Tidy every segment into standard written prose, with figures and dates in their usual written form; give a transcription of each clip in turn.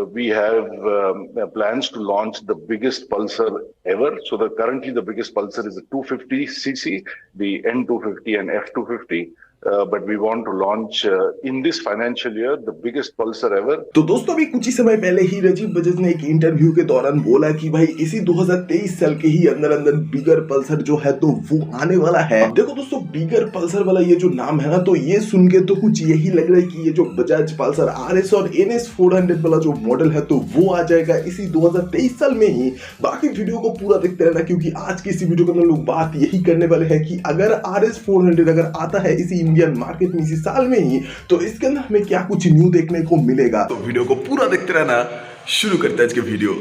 we have plans to launch the biggest Pulsar ever. So currently the biggest Pulsar is the 250cc, the N250 and F250. But we want to launch in this financial year the biggest Pulsar ever. तो दोस्तों अभी कुछ ही समय पहले ही राजीव बजाज ने एक interview के दौरान बोला कि भाई इसी 2023 साल के ही अंदर अंदर बिगर पल्सर जो है तो वो आने वाला है। देखो दोस्तों, बिगर पल्सर वाला ये जो नाम है ना, तो ये सुन के तो कुछ यही लग रहा है कि ये जो बजाज पल्सर आरएस और एनएस 400 वाला जो मॉडल है तो वो आ जाएगा इसी 2023 साल में ही। बाकी वीडियो को पूरा देखते रहना, क्योंकि आज की इसी वीडियो के अंदर लोग बात यही करने वाले हैं कि अगर आरएस 400 अगर आता है इसी इंडियन मार्केट में इसी साल में ही, तो इसके अंदर हमें क्या कुछ न्यू देखने को मिलेगा। तो वीडियो को पूरा देखते रहना। शुरू करते हैं आज के वीडियो।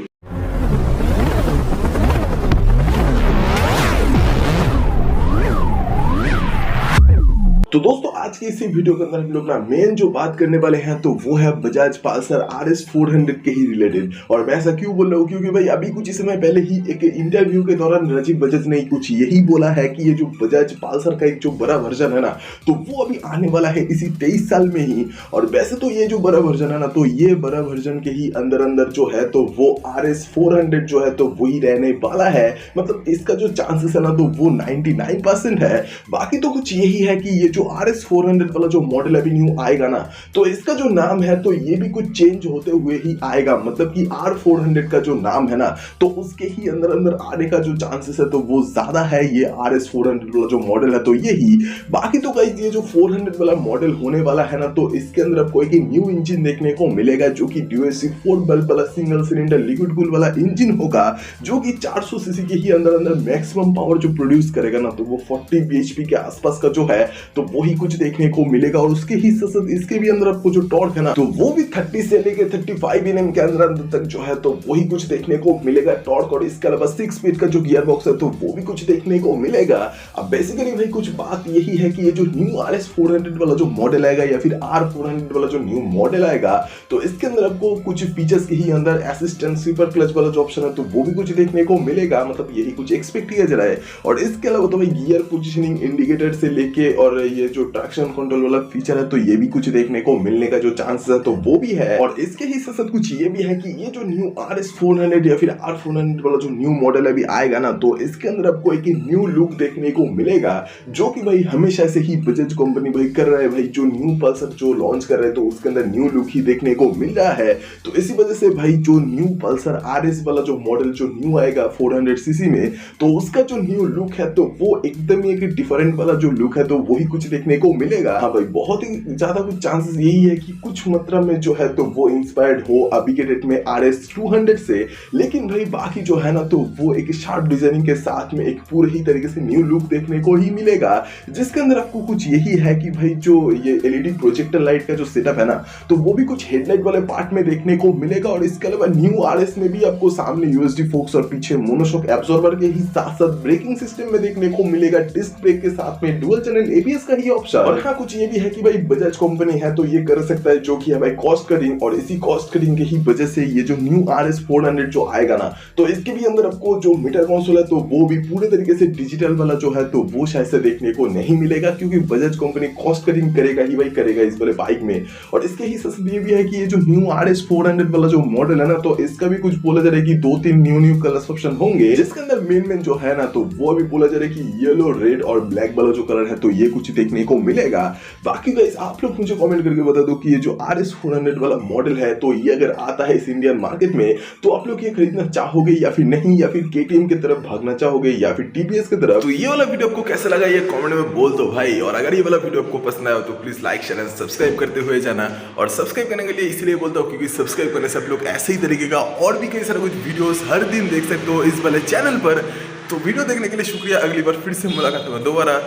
तो दोस्तों आज की इसी वीडियो के अंदर हम लोग ना मेन जो बात करने वाले हैं तो वो है बजाज पल्सर आरएस 400 के ही रिलेटेड। और मैं ऐसा क्यों बोल रहा हूँ, क्योंकि भाई अभी कुछ ही समय पहले ही एक इंटरव्यू के दौरान राजीव बजाज ने कुछ यही बोला है कि ये जो बजाज पल्सर का एक जो बड़ा वर्जन है ना, तो वो अभी आने वाला है इसी 23 साल में ही। और वैसे तो ये जो बड़ा वर्जन है ना, तो ये बड़ा वर्जन के ही अंदर अंदर जो है तो वो आरएस 400 जो है तो वही रहने वाला है। मतलब इसका जो चांसेस है ना तो वो 99% है। बाकी तो कुछ यही है कि ये जो RS 400 वाला जो मॉडल अभी न्यू आएगा ना, तो इसका जो नाम है तो ये भी कुछ चेंज होते हुए ही आएगा। मतलब कि R400 का जो नाम है ना, तो उसके ही अंदर अंदर आने का जो चांसेस है तो वो ज्यादा है ये RS 400 वाला जो मॉडल है तो यही। बाकी तो गाइस ये जो 400 वाला मॉडल होने वाला है ना, तो इसके अंदर आपको एक न्यू इंजन देखने को मिलेगा जो कि DOHC 4 बल्ब वाला सिंगल सिलेंडर लिक्विड कूल वाला इंजन होगा, जो कि 400 सीसी के ही अंदर अंदर मैक्सिमम पावर जो प्रोड्यूस करेगा ना, तो वो 40 bhp के आसपास का जो है तो वही कुछ देखने को मिलेगा। और उसके ही साथ इसके भी अंदर आपको जो टॉर्क है ना, तो वो भी 30 से लेके 35 Nm के अंदर अंदर तक जो है तो वही कुछ देखने को मिलेगा टॉर्क। और इसके अलावा 6 स्पीड का जो गियर बॉक्स है तो वो भी कुछ देखने को मिलेगा। अब बेसिकली भाई कुछ बात यही है कि ये जो न्यू RS 400 वाला जो मॉडल आएगा या फिर R400 वाला जो न्यू मॉडल आएगा, तो इसके अंदर आपको कुछ फीचर्स के ही अंदर असिस्टेंट स्वीपर क्लच वाला जो ऑप्शन है तो वो भी कुछ देखने को मिलेगा। मतलब यही कुछ एक्सपेक्ट किया जा रहा है। और इसके अलावा तो भाई गियर पोजिशनिंग इंडिकेटर से लेके और ये जो ट्रैक्शन कंट्रोल वाला फीचर है तो ये भी कुछ देखने को मिलने का जो चांसेस है तो वो भी है। और इसके ही साथ कुछ ये भी है कि ये जो न्यू RS 400 या फिर R400 वाला जो न्यू मॉडल अभी आएगा ना, तो इसके अंदर आपको एक न्यू लुक देखने को मिलेगा, जो कि भाई हमेशा से ही बजाज कंपनी भाई कर रहा है। भाई जो न्यू पल्सर जो लॉन्च कर रहे हैं तो उसके अंदर न्यू लुक ही देखने को मिल रहा है। तो इसी वजह से भाई जो न्यू पल्सर RS वाला जो मॉडल जो न्यू आएगा 400 सीसी में, तो उसका जो न्यू लुक है तो वो एकदम ही एक डिफरेंट वाला जो लुक है तो वही कुछ देखने को मिलेगा। हाँ भाई बहुत ही ज्यादा कुछ चांसेस यही है कि कुछ मात्रा में जो है तो वो इंस्पायर्ड हो अभी के डेट में RS 200 से। लेकिन भाई बाकी जो है ना तो वो एक शार्प डिजाइनिंग के साथ में एक पूरे ही तरीके से न्यू लुक देखने को ही मिलेगा, जिसके अंदर आपको कुछ यही है कि भाई जो ये LED प्रोजेक्टर लाइट का जो सेटअप है ना, तो वो भी कुछ हेडलाइट वाले पार्ट में देखने को मिलेगा। और इसके अलावा न्यू RS में भी आपको सामने USD फोक्स और पीछे मोनोशॉक एब्जॉर्बर के ही साथ साथ ब्रेकिंग सिस्टम में देखने को मिलेगा, डिस्क ब्रेक के साथ में डुअल चैनल ABS का ही ऑप्शन। और हाँ कुछ ये भी है कि भाई बजाज कंपनी है तो ये कर सकता है जो कि है भाई कॉस्ट कटिंग। और इसी कॉस्ट कटिंग के ही वजह से ये जो न्यू RS 400 जो आएगा ना, तो इसके भी अंदर आपको जो मीटर कंसोल है तो वो भी पूरे तरीके से डिजिटल वाला जो है तो वो शायद से देखने को नहीं मिलेगा, क्योंकि बजाज कंपनी कॉस्ट कटिंग करेगा ही भाई करेगा इस वाले बाइक में। और इसके ही साथ ये भी है कि ये जो न्यू RS 400 वाला जो मॉडल है ना, तो इसका भी कुछ बोला जा रहा है कि 2-3 न्यू कलर ऑप्शन होंगे, जिसके अंदर मेन जो है ना तो वो भी बोला जा रहा है कि येलो, रेड और ब्लैक वाला जो कलर है तो ये कुछ देखने को मिलेगा। बाकी गाइस आप लोग मुझे कमेंट करके बता दो कि ये जो RS 400 वाला मॉडल है तो ये अगर आता है इस इंडियन मार्केट में तो आप लोग ये खरीदना चाहोगे या फिर नहीं, या फिर KTM की तरफ भागना चाहोगे या फिर TVS की तरफ। तो ये वाला वीडियो आपको कैसा लगा ये कमेंट में बोल दो भाई। और अगर ये वाला वीडियो आपको पसंद आया तो please like share and subscribe करते हुए जाना। और सब्सक्राइब करने के लिए इसलिए बोलता हूँ क्योंकि सब्सक्राइब करने से आप लोग ऐसे ही तरीके का और भी कई सारे कुछ वीडियोस हर दिन देख सकते हो इस वाले चैनल पर। तो वीडियो देखने के लिए शुक्रिया। अगली बार फिर से मुलाकात होगा दोबारा।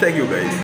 Thank you guys.